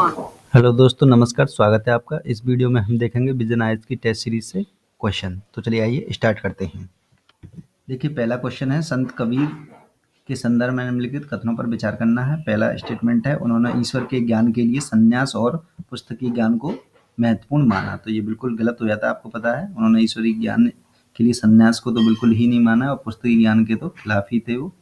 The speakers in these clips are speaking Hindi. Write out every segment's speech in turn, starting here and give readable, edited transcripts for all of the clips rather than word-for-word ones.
हेलो दोस्तों, नमस्कार। स्वागत है आपका। इस वीडियो में हम देखेंगे विजन आईएएस की टेस्ट सीरीज से क्वेश्चन। तो चलिए आइए स्टार्ट करते हैं। देखिए, पहला क्वेश्चन है, संत कबीर के संदर्भ में निम्नलिखित कथनों पर विचार करना है। पहला स्टेटमेंट है, उन्होंने ईश्वर के ज्ञान के लिए संन्यास और पुस्तकीय ज्ञान को महत्वपूर्ण माना। तो ये बिल्कुल गलत हो जाता है, आपको पता है। उन्होंने ईश्वरीय ज्ञान के लिए संन्यास को तो बिल्कुल ही नहीं माना और पुस्तकीय ज्ञान के तो खिलाफ ही थे वो।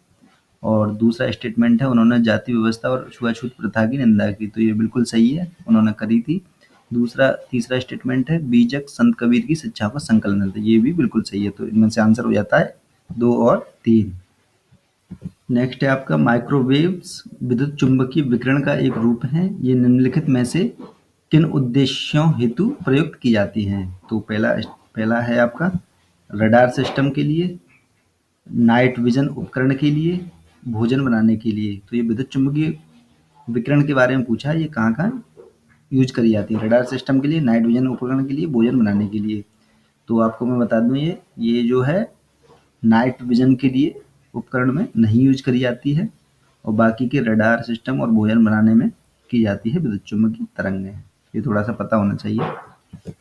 और दूसरा स्टेटमेंट है, उन्होंने जाति व्यवस्था और छुआछूत प्रथा की निंदा की। तो ये बिल्कुल सही है, उन्होंने करी थी। तीसरा स्टेटमेंट है, बीजक संत कबीर की शिक्षा का संकलन है। ये भी बिल्कुल सही है। तो इनमें से आंसर हो जाता है 2 और 3। नेक्स्ट है आपका, माइक्रोवेव्स विद्युत चुंबकीय विकिरण का एक रूप है। ये निम्नलिखित में से किन उद्देश्यों हेतु प्रयुक्त की जाती हैं? तो पहला है आपका रडार सिस्टम के लिए, नाइट विजन उपकरण के लिए, भोजन बनाने के लिए। तो ये विद्युत चुम्बकीय विकिरण के बारे में पूछा है, ये कहाँ-कहाँ यूज़ करी जाती है? रडार सिस्टम के लिए, नाइट विजन उपकरण के लिए, भोजन बनाने के लिए। तो आपको मैं बता दूँ, ये जो है नाइट विजन के लिए उपकरण में नहीं यूज़ करी जाती है और बाकी के रडार सिस्टम और भोजन बनाने में की जाती है विद्युत चुम्बकीय तरंगें। ये थोड़ा-सा पता होना चाहिए।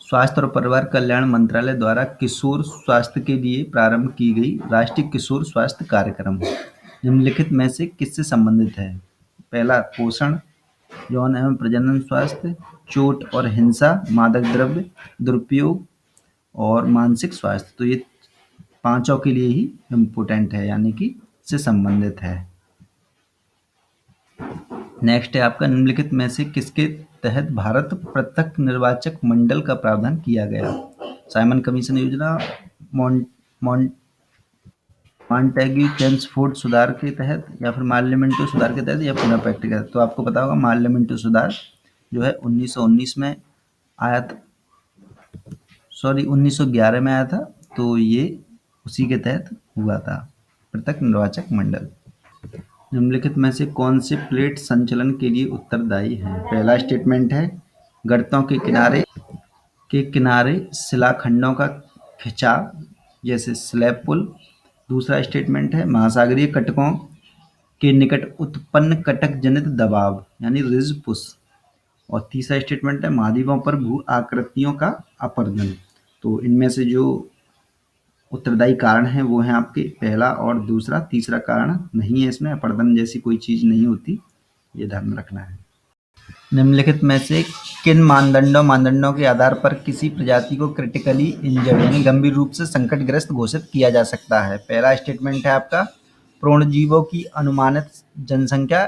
स्वास्थ्य और परिवार कल्याण मंत्रालय द्वारा किशोर स्वास्थ्य के लिए प्रारंभ की गई राष्ट्रीय किशोर स्वास्थ्य कार्यक्रम निम्नलिखित में से किससे संबंधित है? पहला, पोषण, यौन एवं प्रजनन स्वास्थ्य, चोट और हिंसा, मादक द्रव्य दुरुपयोग और मानसिक स्वास्थ्य। तो ये पांचों के लिए ही इम्पोर्टेंट है, यानी कि से संबंधित है। नेक्स्ट है आपका, निम्नलिखित में से किसके तहत भारत पृथक निर्वाचक मंडल का प्रावधान किया गया? साइमन कमीशन योजना, मॉन्टेग्यू चेम्सफोर्ड सुधार के तहत, या फिर मार्लिमेंटो सुधार के तहत, या पुनः पैक्ट के तहत। तो आपको पता होगा मार्लिमेंटो सुधार जो है 1919 में आया था, 1911 में आया था। तो ये उसी के तहत हुआ था, पृथक निर्वाचक मंडल। निम्नलिखित में से कौन से प्लेट संचलन के लिए उत्तरदायी हैं? पहला स्टेटमेंट है, गर्तों के किनारे शिलाखंडों का खिंचाव, जैसे स्लैब पुल। दूसरा स्टेटमेंट है, महासागरीय कटकों के निकट उत्पन्न कटक जनित दबाव, यानी रिज पुश। और तीसरा स्टेटमेंट है, महाद्वीपों पर भू आकृतियों का अपर्दन। तो इनमें से जो उत्तरदायी कारण है वो है आपके पहला और दूसरा। तीसरा कारण नहीं है, इसमें अपर्दन जैसी कोई चीज नहीं होती, ये ध्यान में रखना है। निम्नलिखित में से किन मानदंडों के आधार पर किसी प्रजाति को क्रिटिकली इंजर्ड यानी गंभीर रूप से संकटग्रस्त घोषित किया जा सकता है? पहला स्टेटमेंट है आपका, प्रोणजीवों की अनुमानित जनसंख्या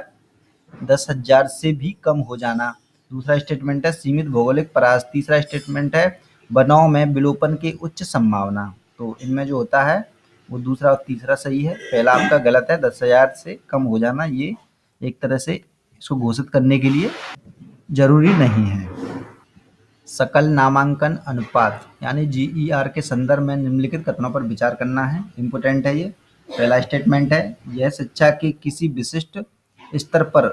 10,000 से भी कम हो जाना। दूसरा स्टेटमेंट है, सीमित भौगोलिक परास। तीसरा स्टेटमेंट है, वनों में विलोपन की उच्च संभावना। तो इनमें जो होता है वो दूसरा और तीसरा सही है। पहला आपका गलत है, 10,000 से कम हो जाना ये एक तरह से इसको घोषित करने के लिए जरूरी नहीं है। सकल नामांकन अनुपात यानी जीईआर के संदर्भ में निम्नलिखित कथनों पर विचार करना है। इम्पोर्टेंट है ये। पहला स्टेटमेंट है, यह शिक्षा के किसी विशिष्ट स्तर पर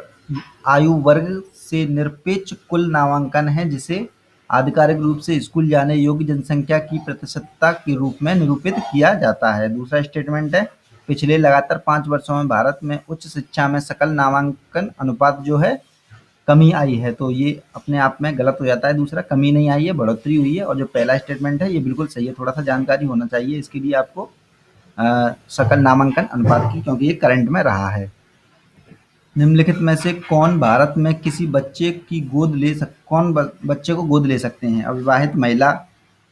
आयु वर्ग से निरपेक्ष कुल नामांकन है जिसे आधिकारिक रूप से स्कूल जाने योग्य जनसंख्या की प्रतिशतता के रूप में निरूपित किया जाता है। दूसरा स्टेटमेंट है, पिछले लगातार 5 वर्षों में भारत में उच्च शिक्षा में सकल नामांकन अनुपात जो है कमी आई है। तो ये अपने आप में गलत हो जाता है। दूसरा, कमी नहीं आई है, बढ़ोतरी हुई है। और जो पहला स्टेटमेंट है ये बिल्कुल सही है। थोड़ा सा जानकारी होना चाहिए इसके लिए आपको सकल नामांकन अनुपात की, क्योंकि ये करंट में रहा है। निम्नलिखित में से कौन भारत में किसी बच्चे की बच्चे को गोद ले सकते हैं? अविवाहित महिला,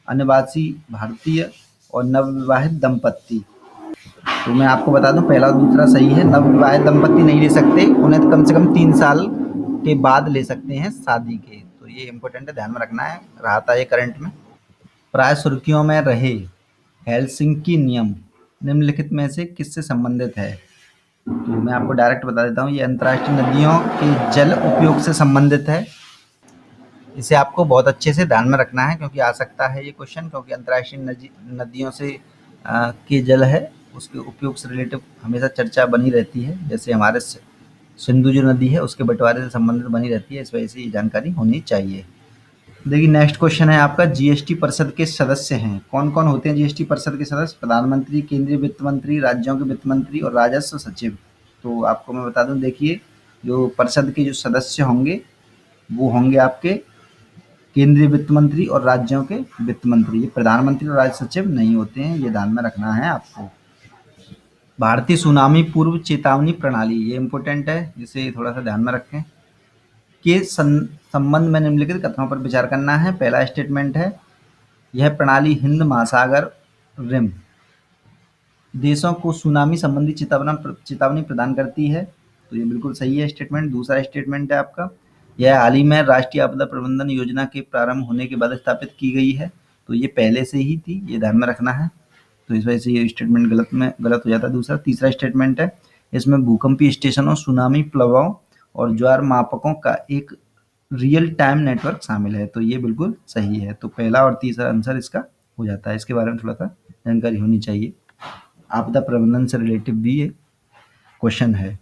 अनिवासी भारतीय और नवविवाहित दंपत्ति। तो मैं आपको बता दूं, पहला और दूसरा सही है। नवविवाहित दंपत्ति नहीं ले सकते, उन्हें कम से कम 3 साल के बाद ले सकते हैं शादी के। तो ये इम्पोर्टेंट है, ध्यान में रखना है। रहा था ये करंट में। प्राय सुर्खियों में रहे हेलसिंकी नियम निम्नलिखित में से किससे संबंधित है? तो मैं आपको डायरेक्ट बता देता हूँ, ये अंतर्राष्ट्रीय नदियों के जल उपयोग से संबंधित है। इसे आपको बहुत अच्छे से ध्यान में रखना है, क्योंकि आ सकता है ये क्वेश्चन, क्योंकि अंतर्राष्ट्रीय नदियों से के जल है उसके उपयोग से रिलेटिव हमेशा चर्चा बनी रहती है। जैसे हमारे सिंधु जो नदी है उसके बंटवारे से संबंधित बनी रहती है, इस वजह से ये जानकारी होनी चाहिए। देखिए, नेक्स्ट क्वेश्चन है आपका, जीएसटी परिषद के सदस्य हैं कौन कौन होते हैं? जीएसटी परिषद के सदस्य प्रधानमंत्री, केंद्रीय वित्त मंत्री, राज्यों के वित्त मंत्री और राजस्व सचिव। तो आपको मैं बता दूं, देखिए जो परिषद के जो सदस्य होंगे वो होंगे आपके केंद्रीय वित्त मंत्री और राज्यों के वित्त मंत्री। ये प्रधानमंत्री और राज्य सचिव नहीं होते हैं, ये ध्यान में रखना है आपको। भारतीय सुनामी पूर्व चेतावनी प्रणाली, ये इंपॉर्टेंट है, इसे थोड़ा सा ध्यान में रखें। के संबंध में निम्नलिखित कथनों पर विचार करना है। पहला स्टेटमेंट है, यह प्रणाली हिंद महासागर रिम देशों को सुनामी संबंधी चेतावनी प्रदान करती है, तो ये बिल्कुल सही है स्टेटमेंट। दूसरा स्टेटमेंट है आपका, यह हाल ही में राष्ट्रीय आपदा प्रबंधन योजना के प्रारंभ होने के बाद स्थापित की गई है, तो ये पहले से ही थी, ये ध्यान में रखना है, तो इस वजह से ये स्टेटमेंट गलत हो जाता है। दूसरा तीसरा स्टेटमेंट है, इसमें भूकंपीय स्टेशनों, सुनामी प्लवाओं और ज्वार मापकों का एक रियल टाइम नेटवर्क शामिल है, तो ये बिल्कुल सही है। तो पहला और तीसरा आंसर इसका हो जाता है। इसके बारे में थोड़ा सा जानकारी होनी चाहिए। आपदा प्रबंधन से रिलेटिव भी ये क्वेश्चन है।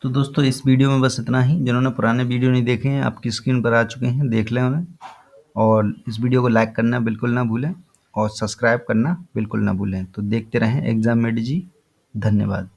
तो दोस्तों इस वीडियो में बस इतना ही। जिन्होंने पुराने वीडियो नहीं देखे हैं, आपकी स्क्रीन पर आ चुके हैं, देख लें उन्हें। और इस वीडियो को लाइक करना बिल्कुल ना भूलें और सब्सक्राइब करना बिल्कुल ना भूलें। तो देखते रहें एग्जाम मेड जी। धन्यवाद।